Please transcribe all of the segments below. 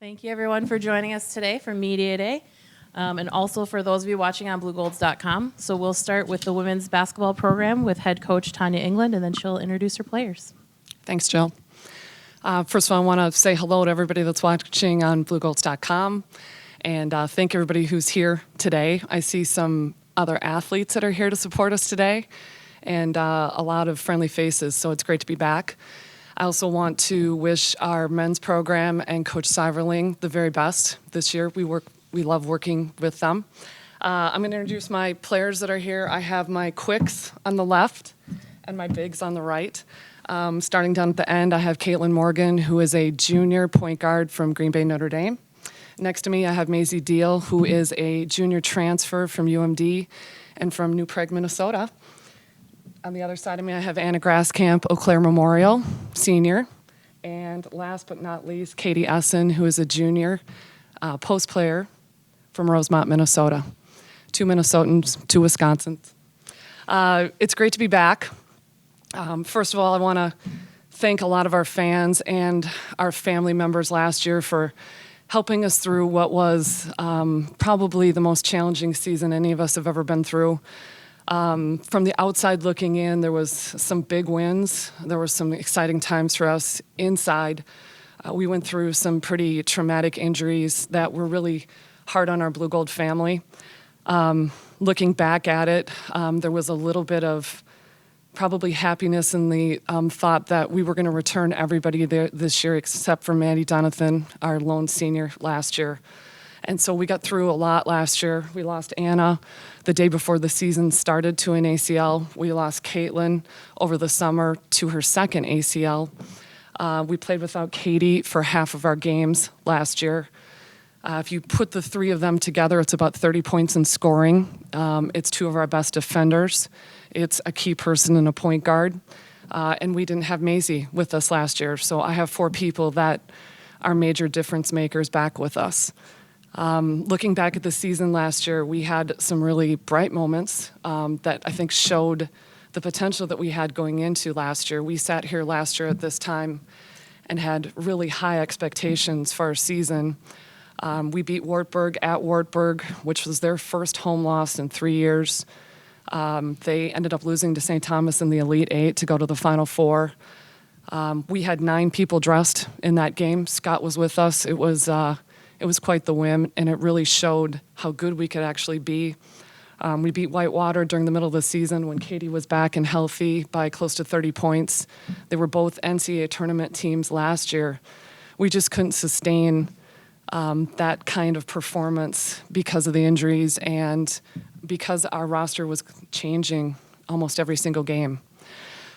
Thank you, everyone, for joining us today for Media Day, and also for those of you watching on BlueGolds.com. So we'll start with the women's basketball program with head coach Tanya England, and then she'll introduce her players. Thanks, Jill. First of all, I want to say hello to everybody that's watching on BlueGolds.com, and thank everybody who's here today. I see some other athletes that are here to support us today, and a lot of friendly faces, so it's great to be back. I also want to wish our men's program and Coach Seiverling the very best this year. We love working with them. I'm going to introduce my players that are here. I have my quicks on the left and my bigs on the right. Starting down at the end, I have Caitlin Morgan, who is a junior point guard from Green Bay, Notre Dame. Next to me, I have Maisie Deal, who is a junior transfer from UMD and from New Prague, Minnesota. On the other side of me, I have Anna Grasskamp, Eau Claire Memorial, senior. And last but not least, Katie Ussin, who is a junior post player from Rosemont, Minnesota. 2 Minnesotans, 2 Wisconsins. It's great to be back. First of all, I want to thank a lot of our fans and our family members last year for helping us through what was probably the most challenging season any of us have ever been through. From the outside looking in, there was some big wins. There were some exciting times for us inside. We went through some pretty traumatic injuries that were really hard on our Blue Gold family. Looking back at it, there was a little bit of probably happiness in the thought that we were going to return everybody there this year except for Maddie Donathan, our lone senior last year. And so we got through a lot last year. We lost Anna the day before the season started to an ACL. We lost Caitlin over the summer to her second ACL. We played without Katie for half of our games last year. If you put the three of them together, it's about 30 points in scoring. It's 2 of our best defenders. It's a key person and a point guard. And we didn't have Maisie with us last year. So I have 4 people that are major difference makers back with us. Looking back at the season last year, we had some really bright moments that I think showed the potential that we had going into last year. We sat here last year at this time and had really high expectations for our season. We beat Wartburg at Wartburg, which was their first home loss in 3 years. They ended up losing to St. Thomas in the Elite Eight to go to the Final Four. We had 9 people dressed in that game. Scott was with us. It was quite the win, and it really showed how good we could actually be. We beat Whitewater during the middle of the season when Katie was back and healthy by close to 30 points. They were both NCAA tournament teams last year. We just couldn't sustain that kind of performance because of the injuries and because our roster was changing almost every single game.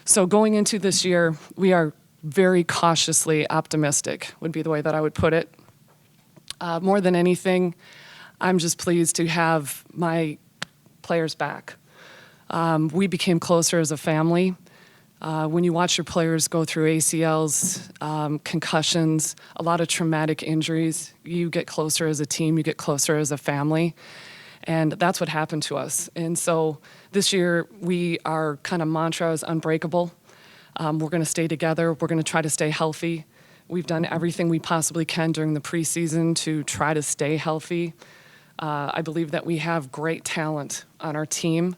So going into this year, we are very cautiously optimistic, would be the way that I would put it. More than anything, I'm just pleased to have my players back. We became closer as a family. When you watch your players go through ACLs, concussions, a lot of traumatic injuries, you get closer as a team, you get closer as a family. And that's what happened to us. And so this year, our kind of mantra is unbreakable. We're going to stay together. We're going to try to stay healthy. We've done everything we possibly can during the preseason to try to stay healthy. I believe that we have great talent on our team.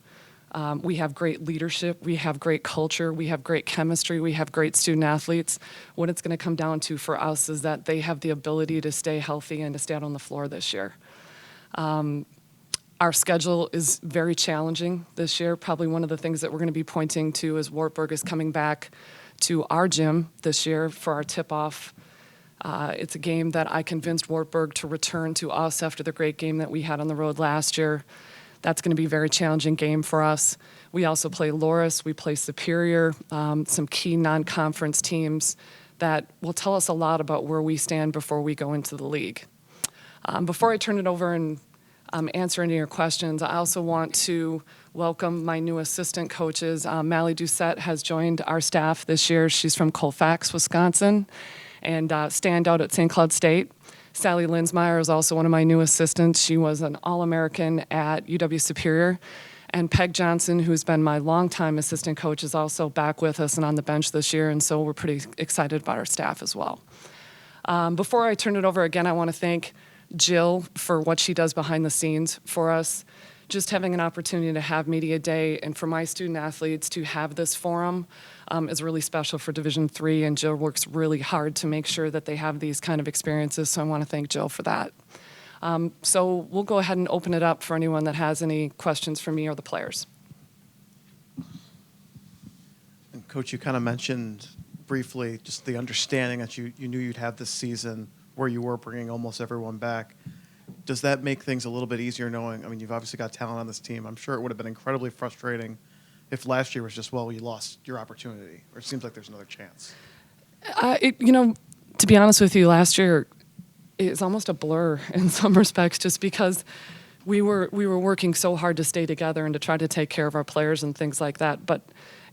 We have great leadership. We have great culture. We have great chemistry. We have great student athletes. What it's going to come down to for us is that they have the ability to stay healthy and to stay out on the floor this year. Our schedule is very challenging this year. Probably one of the things that we're going to be pointing to is Wartburg is coming back to our gym this year for our tip-off. It's a game that I convinced Wartburg to return to us after the great game that we had on the road last year. That's going to be a very challenging game for us. We also play Loris, we play Superior, some key non-conference teams that will tell us a lot about where we stand before we go into the league. Before I turn it over and answer any of your questions, I also want to welcome my new assistant coaches. Mally Doucette has joined our staff this year. She's from Colfax, Wisconsin, and standout at St. Cloud State. Sally Linsmeyer is also one of my new assistants. She was an All-American at UW-Superior. And Peg Johnson, who's been my longtime assistant coach, is also back with us and on the bench this year, and so we're pretty excited about our staff as well. Before I turn it over again, I want to thank Jill for what she does behind the scenes for us. Just having an opportunity to have Media Day and for my student athletes to have this forum is really special for Division III, and Jill works really hard to make sure that they have these kind of experiences, so I want to thank Jill for that. So we'll go ahead and open it up for anyone that has any questions for me or the players. And Coach, you kind of mentioned briefly just the understanding that you knew you'd have this season where you were bringing almost everyone back. Does that make things a little bit easier knowing, I mean, you've obviously got talent on this team. I'm sure it would have been incredibly frustrating if last year was just, well, you lost your opportunity, or it seems like there's another chance. To be honest with you, last year is almost a blur in some respects, just because we were working so hard to stay together and to try to take care of our players and things like that. But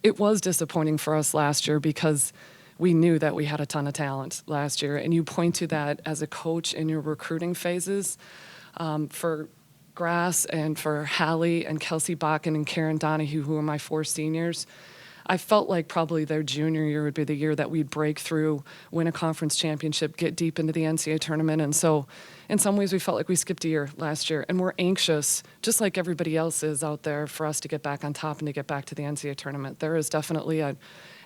it was disappointing for us last year because we knew that we had a ton of talent last year. And you point to that as a coach in your recruiting phases. For Grass and for Hallie and Kelsey Bakken and Karen Donahue, who are my 4 seniors, I felt like probably their junior year would be the year that we'd break through, win a conference championship, get deep into the NCAA tournament. And so in some ways we felt like we skipped a year last year. And we're anxious, just like everybody else is out there, for us to get back on top and to get back to the NCAA tournament. There is definitely an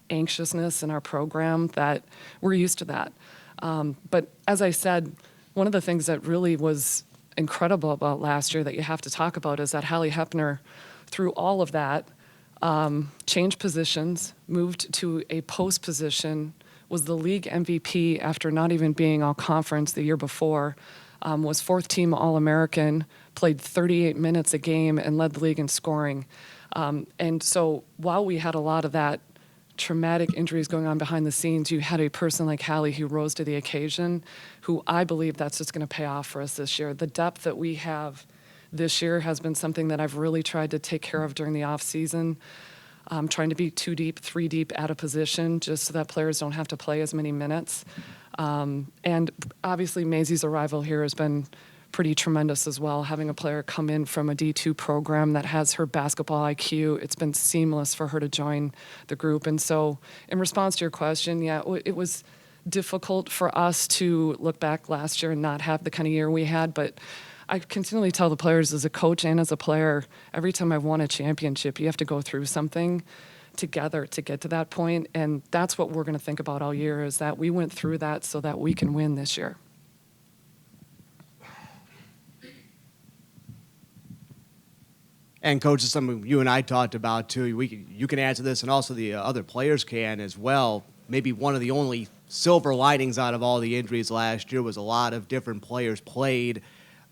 anxiousness in our program that we're used to that. But as I said, one of the things that really was incredible about last year that you have to talk about is that Hallie Hepner, through all of that, changed positions, moved to a post position, was the league MVP after not even being all conference the year before, was 4th team All-American, played 38 minutes a game and led the league in scoring. And so while we had a lot of that traumatic injuries going on behind the scenes, you had a person like Hallie who rose to the occasion, who I believe that's just going to pay off for us this year. The depth that we have this year has been something that I've really tried to take care of during the off season. Trying to be 2 deep, 3 deep at a position just so that players don't have to play as many minutes. And obviously Maisie's arrival here has been pretty tremendous as well. Having a player come in from a D2 program that has her basketball IQ, it's been seamless for her to join the group. And so in response to your question, yeah, it was difficult for us to look back last year and not have the kind of year we had, but I continually tell the players as a coach and as a player, every time I've won a championship, you have to go through something together to get to that point. And that's what we're going to think about all year, is that we went through that so that we can win this year. And Coach, it's something you and I talked about too. You can answer this, and also the other players can as well. Maybe one of the only silver linings out of all the injuries last year was a lot of different players played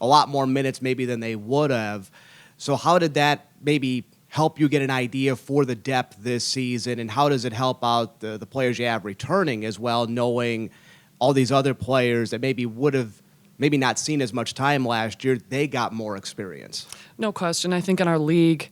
a lot more minutes maybe than they would have. So how did that maybe help you get an idea for the depth this season, and how does it help out the players you have returning as well, knowing all these other players that maybe would have maybe not seen as much time last year, they got more experience? No question. I think in our league,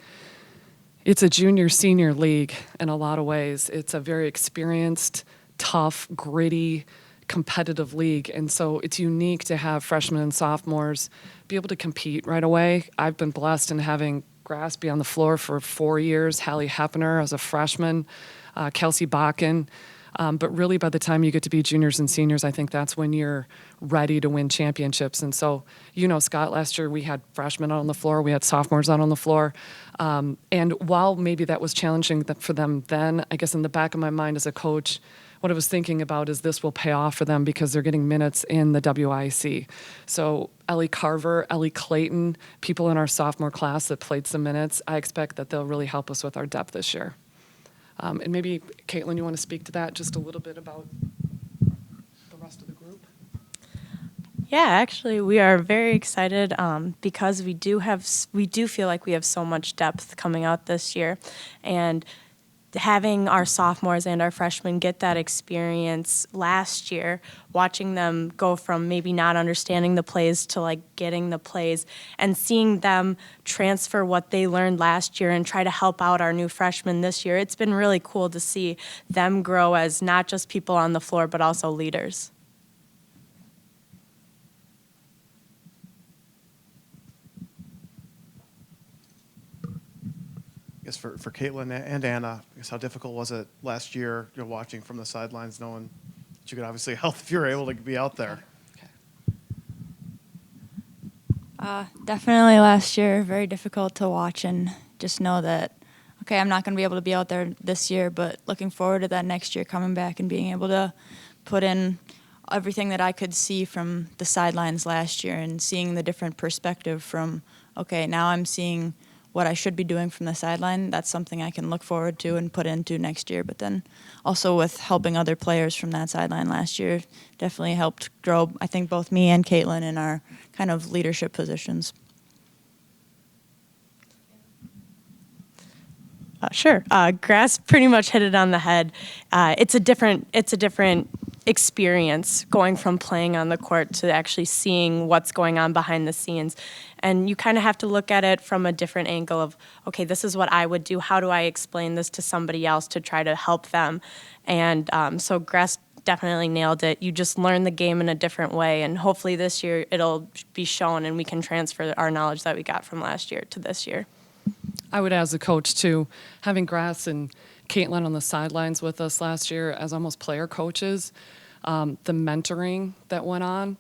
it's a junior-senior league in a lot of ways. It's a very experienced, tough, gritty, competitive league. And so it's unique to have freshmen and sophomores be able to compete right away. I've been blessed in having Grass be on the floor for 4 years, Hallie Hepner as a freshman, Kelsey Bakken. But really, by the time you get to be juniors and seniors, I think that's when you're ready to win championships. And so, Scott, last year we had freshmen out on the floor, we had sophomores out on the floor. And while maybe that was challenging for them then, I guess in the back of my mind as a coach, what I was thinking about is this will pay off for them because they're getting minutes in the WIC. So Ellie Carver, Ellie Clayton, people in our sophomore class that played some minutes, I expect that they'll really help us with our depth this year. And maybe, Caitlin, you want to speak to that just a little bit about the rest of the group? Yeah, actually, we are very excited because we do feel like we have so much depth coming out this year, and having our sophomores and our freshmen get that experience last year, watching them go from maybe not understanding the plays to like getting the plays, and seeing them transfer what they learned last year and try to help out our new freshmen this year. It's been really cool to see them grow as not just people on the floor, but also leaders. I guess for Caitlin and Anna, I guess how difficult was it last year, watching from the sidelines, knowing But you could obviously help if you were able to be out there. Definitely last year, very difficult to watch and just know that, okay, I'm not going to be able to be out there this year, but looking forward to that next year coming back and being able to put in everything that I could see from the sidelines last year and seeing the different perspective from, okay, now I'm seeing what I should be doing from the sideline. That's something I can look forward to and put into next year. But then also with helping other players from that sideline last year, definitely helped grow, I think, both me and Caitlin in our kind of leadership positions. Sure. Grass pretty much hit it on the head. It's a different experience going from playing on the court to actually seeing what's going on behind the scenes. And you kind of have to look at it from a different angle of, okay, this is what I would do. How do I explain this to somebody else to try to help them? And so Grass definitely nailed it. You just learn the game in a different way. And hopefully this year it'll be shown and we can transfer our knowledge that we got from last year to this year. I would, as a coach, too, having Grass and Caitlin on the sidelines with us last year as almost player coaches, the mentoring that went on,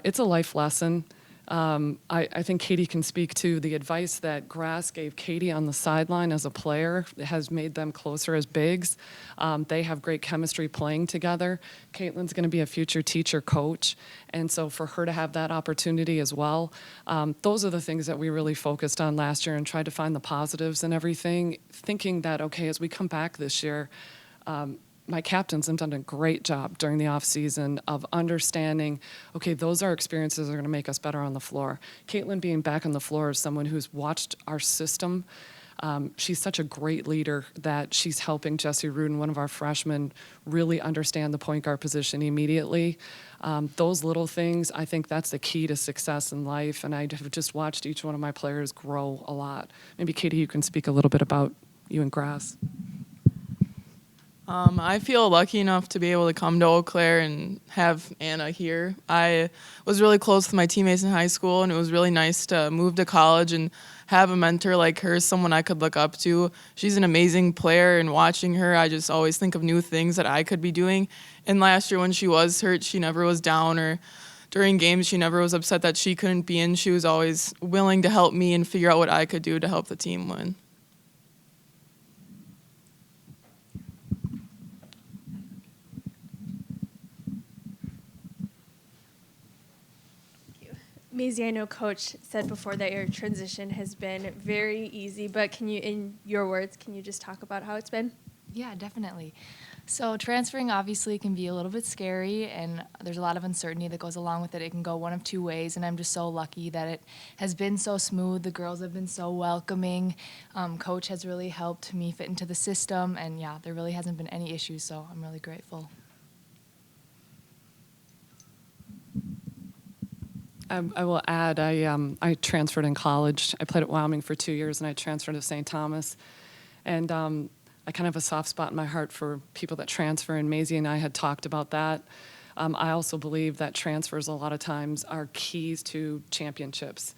it's a life lesson. I think Katie can speak to the advice that Grass gave Katie on the sideline as a player. It has made them closer as bigs. They have great chemistry playing together. Caitlin's going to be a future teacher coach, and so for her to have that opportunity as well, those are the things that we really focused on last year and tried to find the positives and everything, thinking that, okay, as we come back this year, my captains have done a great job during the off season of understanding, okay, those are experiences that are going to make us better on the floor. Caitlin being back on the floor is someone who's watched our system. She's such a great leader that she's helping Jessie Rudin, one of our freshmen, really understand the point guard position immediately. Those little things, I think that's the key to success in life, and I have just watched each one of my players grow a lot. Maybe, Katie, you can speak a little bit about you and Grass. I feel lucky enough to be able to come to Eau Claire and have Anna here. I was really close with my teammates in high school, and it was really nice to move to college and have a mentor like her, someone I could look up to. She's an amazing player, and watching her, I just always think of new things that I could be doing. And last year when she was hurt, she never was down, or during games, she never was upset that she couldn't be in. She was always willing to help me and figure out what I could do to help the team win. Maisie, I know Coach said before that your transition has been very easy, but can you, in your words, can you just talk about how it's been? Yeah, definitely. So transferring obviously can be a little bit scary, and there's a lot of uncertainty that goes along with it. It can go one of two ways, and I'm just so lucky that it has been so smooth. The girls have been so welcoming. Coach has really helped me fit into the system, and yeah, there really hasn't been any issues, so I'm really grateful. I will add, I transferred in college. I played at Wyoming for 2 years, and I transferred to St. Thomas. And I kind of have a soft spot in my heart for people that transfer, and Maisie and I had talked about that. I also believe that transfers a lot of times are keys to championships.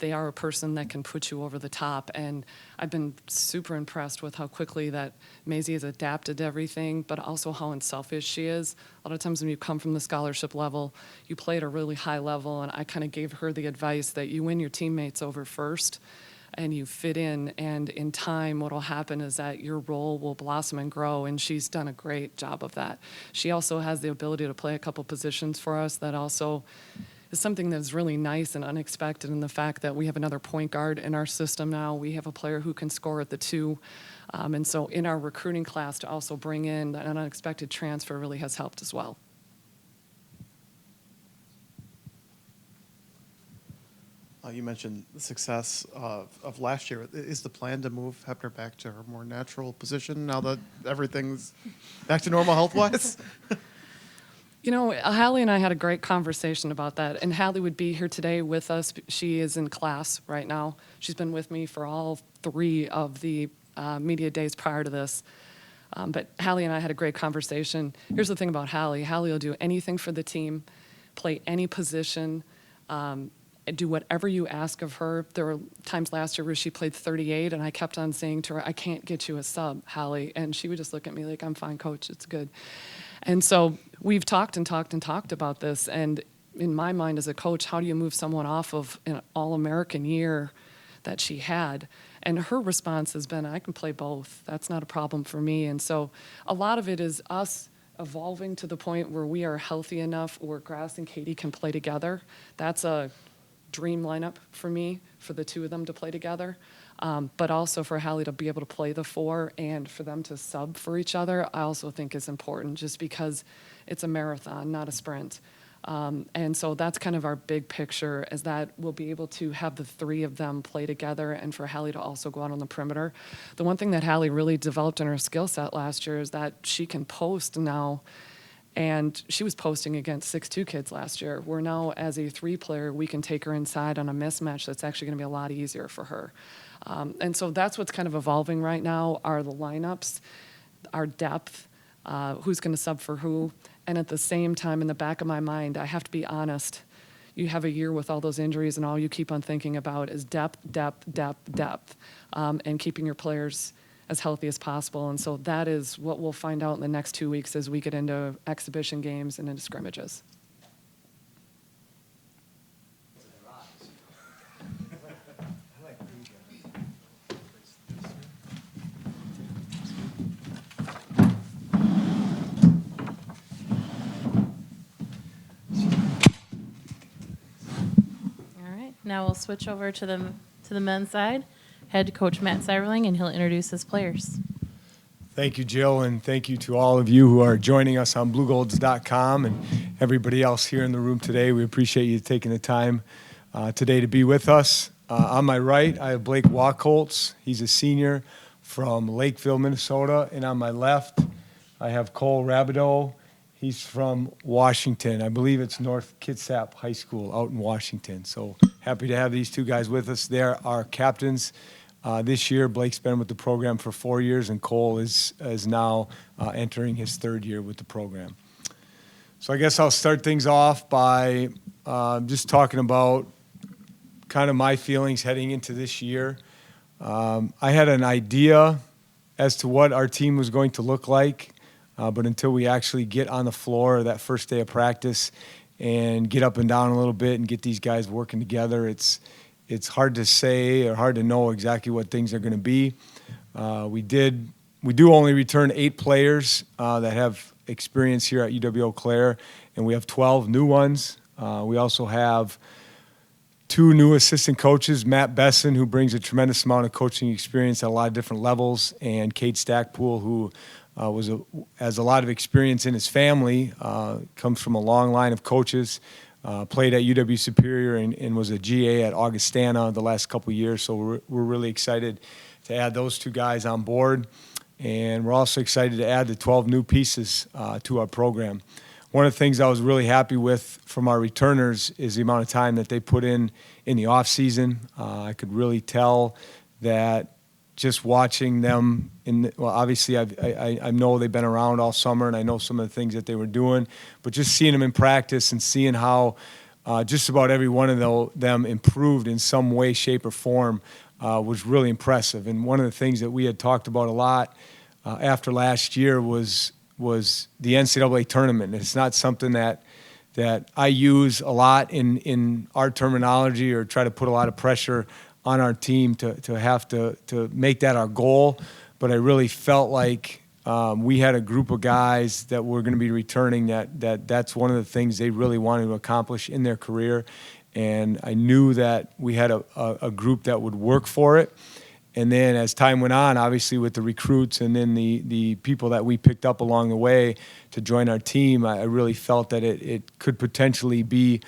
They are a person that can put you over the top, and I've been super impressed with how quickly that Maisie has adapted to everything, but also how unselfish she is. A lot of times when you come from the scholarship level, you play at a really high level, and I kind of gave her the advice that you win your teammates over first, and you fit in, and in time what will happen is that your role will blossom and grow, and she's done a great job of that. She also has the ability to play a couple positions for us that also is something that's really nice and unexpected in the fact that we have another point guard in our system now. We have a player who can score at the two. And so in our recruiting class to also bring in an unexpected transfer really has helped as well. You mentioned the success of last year. Is the plan to move Hepner back to her more natural position now that everything's back to normal health-wise? You know, Hallie and I had a great conversation about that, and Hallie would be here today with us. She is in class right now. She's been with me for all 3 of the media days prior to this. But Hallie and I had a great conversation. Here's the thing about Hallie. Hallie will do anything for the team, play any position. do whatever you ask of her. There were times last year where she played 38, and I kept on saying to her, I can't get you a sub, Hallie. And she would just look at me like, I'm fine, coach, it's good. And so we've talked and talked and talked about this. And in my mind as a coach, how do you move someone off of an All-American year that she had? And her response has been, I can play both. That's not a problem for me. And so a lot of it is us evolving to the point where we are healthy enough where Grass and Katie can play together. That's a dream lineup for me, for the two of them to play together. But also for Hallie to be able to play the four and for them to sub for each other, I also think is important just because it's a marathon, not a sprint. And so that's kind of our big picture, is that we'll be able to have the three of them play together and for Hallie to also go out on the perimeter. The one thing that Hallie really developed in her skill set last year is that she can post now, and she was posting against 6'2" kids last year. Where now, as a 3-player, we can take her inside on a mismatch that's actually going to be a lot easier for her. And so that's what's kind of evolving right now, are the lineups, our depth, who's going to sub for who. And at the same time, in the back of my mind, I have to be honest. You have a year with all those injuries, and all you keep on thinking about is depth, depth, depth, depth, and keeping your players as healthy as possible. And so that is what we'll find out in the next 2 weeks as we get into exhibition games and into scrimmages. All right, now we'll switch over to the men's side. Head coach Matt Seiberling, and he'll introduce his players. Thank you, Jill, and thank you to all of you who are joining us on BlueGolds.com and everybody else here in the room today. We appreciate you taking the time today to be with us. On my right, I have Blake Wachholtz. He's a senior from Lakeville, Minnesota. And on my left, I have Cole Rabideau. He's from Washington. I believe it's North Kitsap High School out in Washington. So happy to have these two guys with us. They're our captains. This year, Blake's been with the program for 4 years, and Cole is now entering his 3rd year with the program. So I guess I'll start things off by just talking about kind of my feelings heading into this year. I had an idea as to what our team was going to look like, but until we actually get on the floor that first day of practice and get up and down a little bit and get these guys working together, it's hard to say or hard to know exactly what things are going to be. We do only return 8 players that have experience here at UW-Eau Claire, and we have 12 new ones. We also have 2 new assistant coaches, Matt Besson, who brings a tremendous amount of coaching experience at a lot of different levels, and Kate Stackpool, who has a lot of experience in his family, comes from a long line of coaches. Played at UW Superior and was a GA at Augustana the last couple of years. So we're really excited to add those 2 guys on board. And we're also excited to add the 12 new pieces to our program. One of the things I was really happy with from our returners is the amount of time that they put in the off season. I could really tell that just watching them obviously I know they've been around all summer, and I know some of the things that they were doing, but just seeing them in practice and seeing how just about every one of them improved in some way, shape, or form was really impressive. And one of the things that we had talked about a lot after last year was the NCAA tournament. It's not something that I use a lot in our terminology or try to put a lot of pressure on our team to have to make that our goal, but I really felt like we had a group of guys that were going to be returning that's one of the things they really wanted to accomplish in their career, and I knew that we had a group that would work for it. And then as time went on, obviously with the recruits and then the people that we picked up along the way to join our team, I really felt that it could potentially be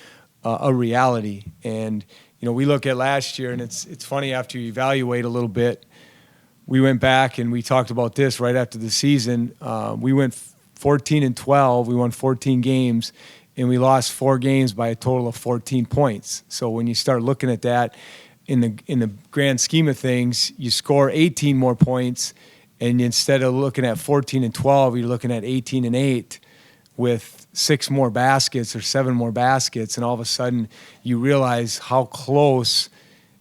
a reality. And we look at last year, and it's funny, after you evaluate a little bit, we went back and we talked about this right after the season. We went 14-12. We won 14 games, and we lost 4 games by a total of 14 points. So when you start looking at that in the grand scheme of things, you score 18 more points, and instead of looking at 14-12, you're looking at 18-8 with 6 more baskets or 7 more baskets, and all of a sudden you realize how close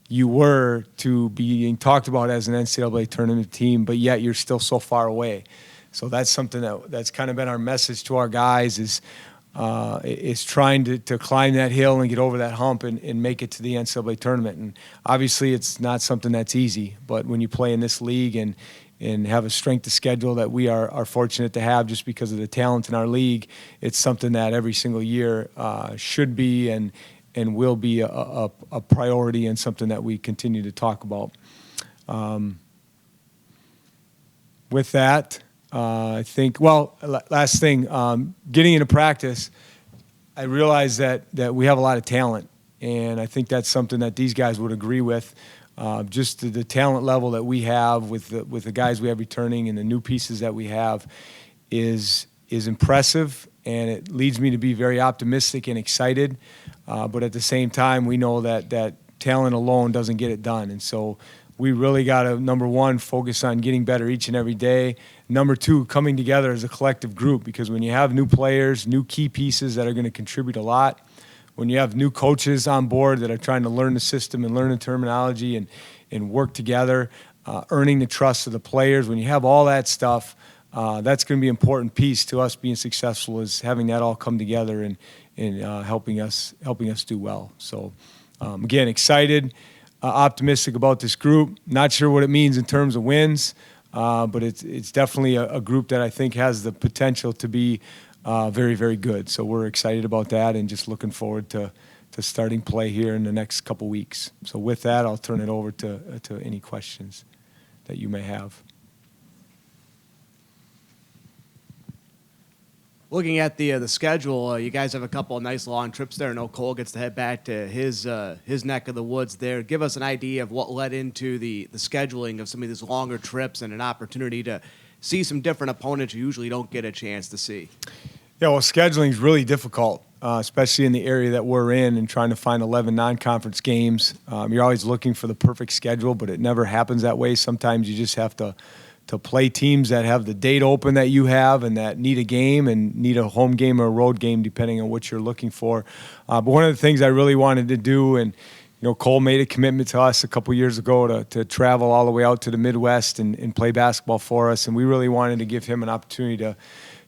you were to being talked about as an NCAA tournament team, but yet you're still so far away. So that's something that's kind of been our message to our guys is trying to climb that hill and get over that hump and make it to the NCAA tournament. And obviously it's not something that's easy, but when you play in this league and have a strength of schedule that we are fortunate to have just because of the talent in our league, it's something that every single year should be and will be a priority and something that we continue to talk about. With that, I think, last thing, getting into practice, I realize that we have a lot of talent, and I think that's something that these guys would agree with. Just the talent level that we have with the guys we have returning and the new pieces that we have is impressive, and it leads me to be very optimistic and excited. But at the same time, we know that talent alone doesn't get it done, and so we really got to, number one, focus on getting better each and every day. Number two, coming together as a collective group, because when you have new players, new key pieces that are going to contribute a lot, when you have new coaches on board that are trying to learn the system and learn the terminology and work together, earning the trust of the players, when you have all that stuff, that's going to be an important piece to us being successful, is having that all come together and helping us do well. So again, excited, optimistic about this group. Not sure what it means in terms of wins, but it's definitely a group that I think has the potential to be very, very good. So we're excited about that and just looking forward to starting play here in the next couple weeks. So with that, I'll turn it over to any questions that you may have. Looking at the schedule, you guys have a couple of nice long trips there. I know Cole gets to head back to his neck of the woods there. Give us an idea of what led into the scheduling of some of these longer trips and an opportunity to see some different opponents you usually don't get a chance to see. Yeah, well, scheduling is really difficult, especially in the area that we're in and trying to find 11 non-conference games. You're always looking for the perfect schedule, but it never happens that way. Sometimes you just have to play teams that have the date open that you have and that need a game and need a home game or a road game depending on what you're looking for. But one of the things I really wanted to do, and Cole made a commitment to us a couple years ago to travel all the way out to the Midwest and play basketball for us, and we really wanted to give him an opportunity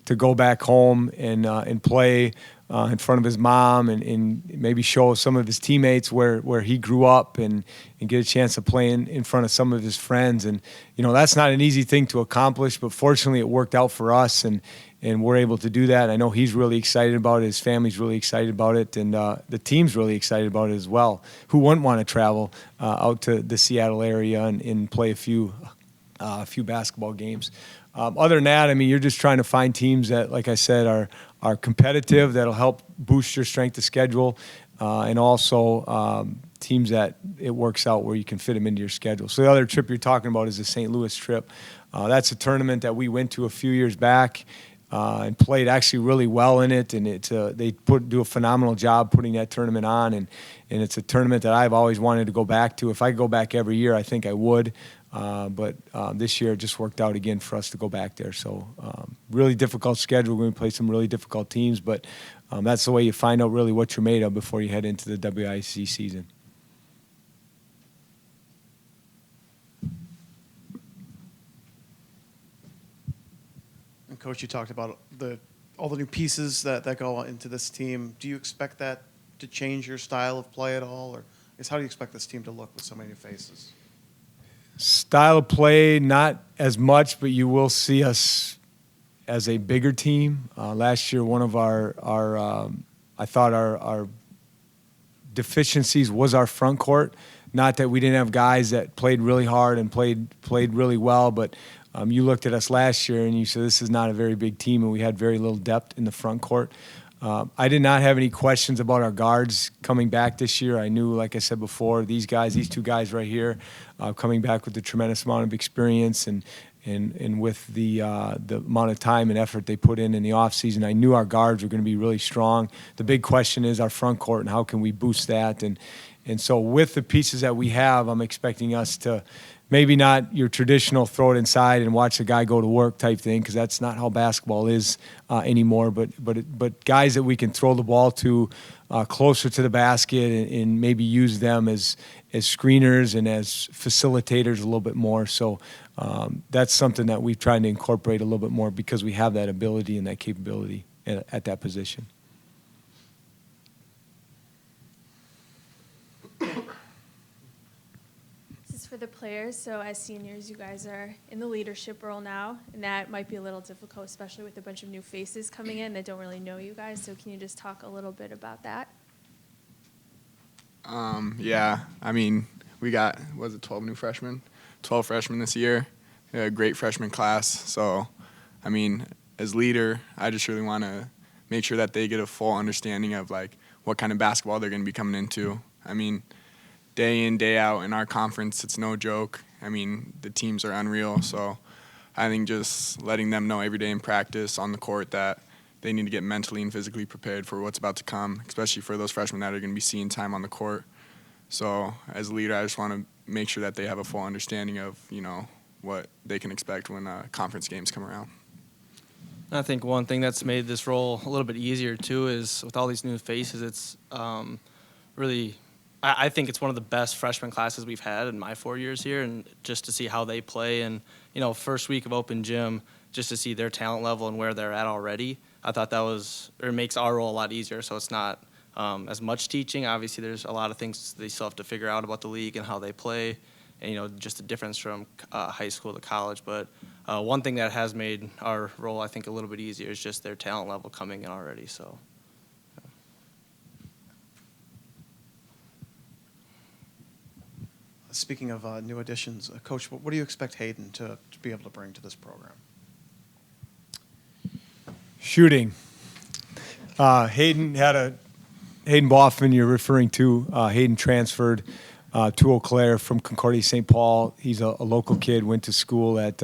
to go back home and play in front of his mom and maybe show some of his teammates where he grew up and get a chance to play in front of some of his friends. And, that's not an easy thing to accomplish, but fortunately it worked out for us and we're able to do that. I know he's really excited about it. His family's really excited about it. And the team's really excited about it as well. Who wouldn't want to travel out to the Seattle area and play a few basketball games? Other than that, you're just trying to find teams that, like I said, are competitive, that'll help boost your strength of schedule, and also teams that it works out where you can fit them into your schedule. So the other trip you're talking about is the St. Louis trip. That's a tournament that we went to a few years back and played actually really well in it, and they do a phenomenal job putting that tournament on, and it's a tournament that I've always wanted to go back to. If I could go back every year, I think I would. But this year it just worked out again for us to go back there. So really difficult schedule. We're going to play some really difficult teams, but that's the way you find out really what you're made of before you head into the WIC season. And Coach, you talked about all the new pieces that go into this team. Do you expect that to change your style of play at all? Or how do you expect this team to look with so many new faces? Style of play, not as much, but you will see us as a bigger team. Last year, one of our deficiencies was our front court. Not that we didn't have guys that played really hard and played really well, but you looked at us last year and you said this is not a very big team, and we had very little depth in the front court. I did not have any questions about our guards coming back this year. I knew, like I said before, these two guys right here, coming back with a tremendous amount of experience and with the amount of time and effort they put in the offseason, I knew our guards were going to be really strong. The big question is our front court and how can we boost that. And so with the pieces that we have, I'm expecting us to maybe not your traditional throw it inside and watch the guy go to work type thing, because that's not how basketball is anymore. But guys that we can throw the ball to closer to the basket and maybe use them as screeners and as facilitators a little bit more. So that's something that we've tried to incorporate a little bit more because we have that ability and that capability at that position. This is for the players. So as seniors, you guys are in the leadership role now, and that might be a little difficult, especially with a bunch of new faces coming in that don't really know you guys. So can you just talk a little bit about that? Yeah, I mean, we got, 12 new freshmen? 12 freshmen this year. A great freshman class. So, I mean, as leader, I just really want to make sure that they get a full understanding of, like, what kind of basketball they're going to be coming into. I mean, day in, day out in our conference, it's no joke. I mean, the teams are unreal. So I think just letting them know every day in practice on the court that they need to get mentally and physically prepared for what's about to come, especially for those freshmen that are going to be seeing time on the court. So as a leader, I just want to make sure that they have a full understanding of, what they can expect when conference games come around. I think one thing that's made this role a little bit easier, too, is with all these new faces, it's really – I think it's one of the best freshman classes we've had in my 4 years here, and just to see how they play and, first week of open gym, just to see their talent level and where they're at already, I thought that was – or it makes our role a lot easier, so it's not as much teaching. Obviously, there's a lot of things they still have to figure out about the league and how they play, and, just the difference from high school to college. But one thing that has made our role, I think, a little bit easier is just their talent level coming in already. So, yeah. Speaking of new additions, Coach, what do you expect Hayden to be able to bring to this program? Shooting. Hayden Boffin, you're referring to. Hayden transferred to Eau Claire from Concordia St. Paul. He's a local kid, went to school at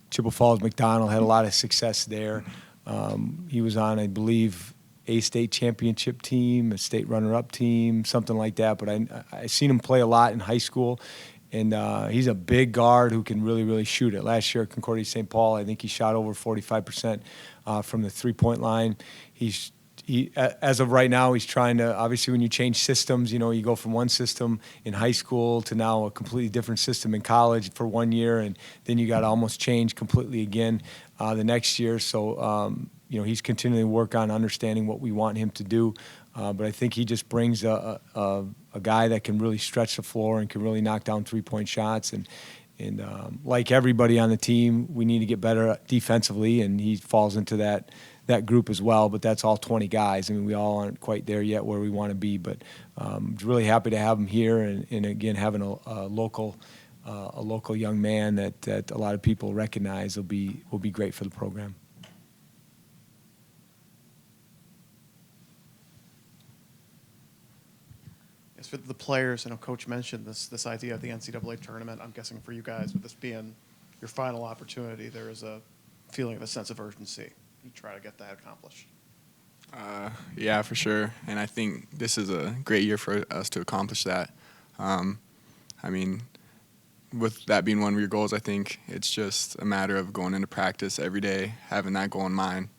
Chippewa Falls McDonald, had a lot of success there. He was on, I believe, a state championship team, a state runner-up team, something like that. But I seen him play a lot in high school, and he's a big guard who can really, really shoot it. Last year at Concordia St. Paul, I think he shot over 45% from the three-point line. As of right now, he's trying to, obviously when you change systems, you go from one system in high school to now a completely different system in college for 1 year, and then you got to almost change completely again the next year. So, he's continuing to work on understanding what we want him to do. But I think he just brings a guy that can really stretch the floor and can really knock down three-point shots. And like everybody on the team, we need to get better defensively, and he falls into that group as well, but that's all 20 guys. I mean, we all aren't quite there yet where we want to be, but really happy to have him here, and again, having a local young man that a lot of people recognize will be great for the program. As for the players, I know Coach mentioned this idea of the NCAA tournament. I'm guessing for you guys, with this being your final opportunity, there is a feeling of a sense of urgency. You try to get that accomplished. Yeah, for sure. And I think this is a great year for us to accomplish that. I mean, with that being one of your goals, I think it's just a matter of going into practice every day, having that goal in mind,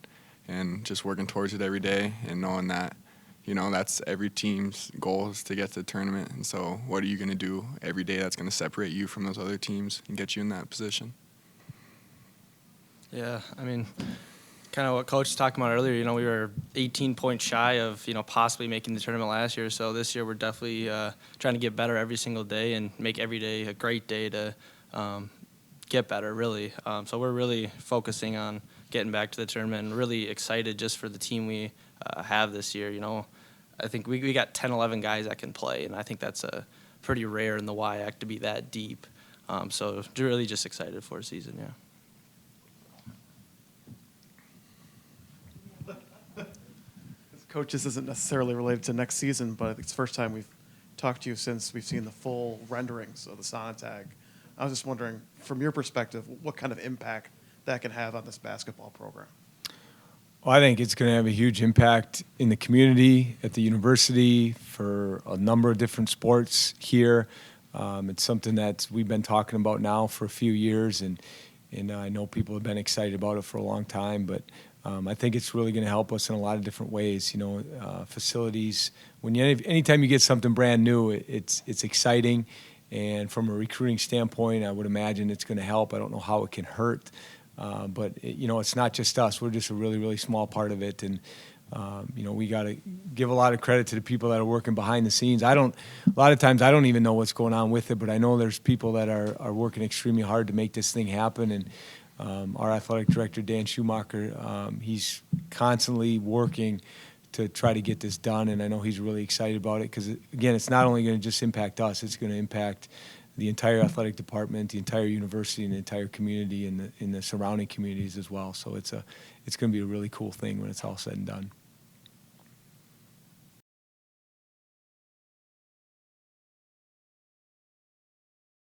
and just working towards it every day, and knowing that, that's every team's goal is to get to the tournament. And so what are you going to do every day that's going to separate you from those other teams and get you in that position? Yeah, I mean, kind of what Coach was talking about earlier, we were 18 points shy of, possibly making the tournament last year. So this year we're definitely trying to get better every single day and make every day a great day to get better, really. So we're really focusing on getting back to the tournament and really excited just for the team we have this year. I think we got 10, 11 guys that can play, and I think that's pretty rare in the WIAC to be that deep. So really just excited for a season, yeah. Coach, this isn't necessarily related to next season, but it's the first time we've talked to you since we've seen the full renderings of the Sonotag. I was just wondering, from your perspective, what kind of impact that can have on this basketball program? Well, I think it's going to have a huge impact in the community, at the university, for a number of different sports here. It's something that we've been talking about now for a few years, and I know people have been excited about it for a long time, but I think it's really going to help us in a lot of different ways. Facilities. Anytime you get something brand new, it's exciting, and from a recruiting standpoint, I would imagine it's going to help. I don't know how it can hurt, but it's not just us. We're just a really, really small part of it, and we got to give a lot of credit to the people that are working behind the scenes. A lot of times I don't even know what's going on with it, but I know there's people that are working extremely hard to make this thing happen. And our athletic director, Dan Schumacher, he's constantly working to try to get this done. And I know he's really excited about it because, again, it's not only going to just impact us, it's going to impact the entire athletic department, the entire university, and the entire community and in the surrounding communities as well. So it's going to be a really cool thing when it's all said and done.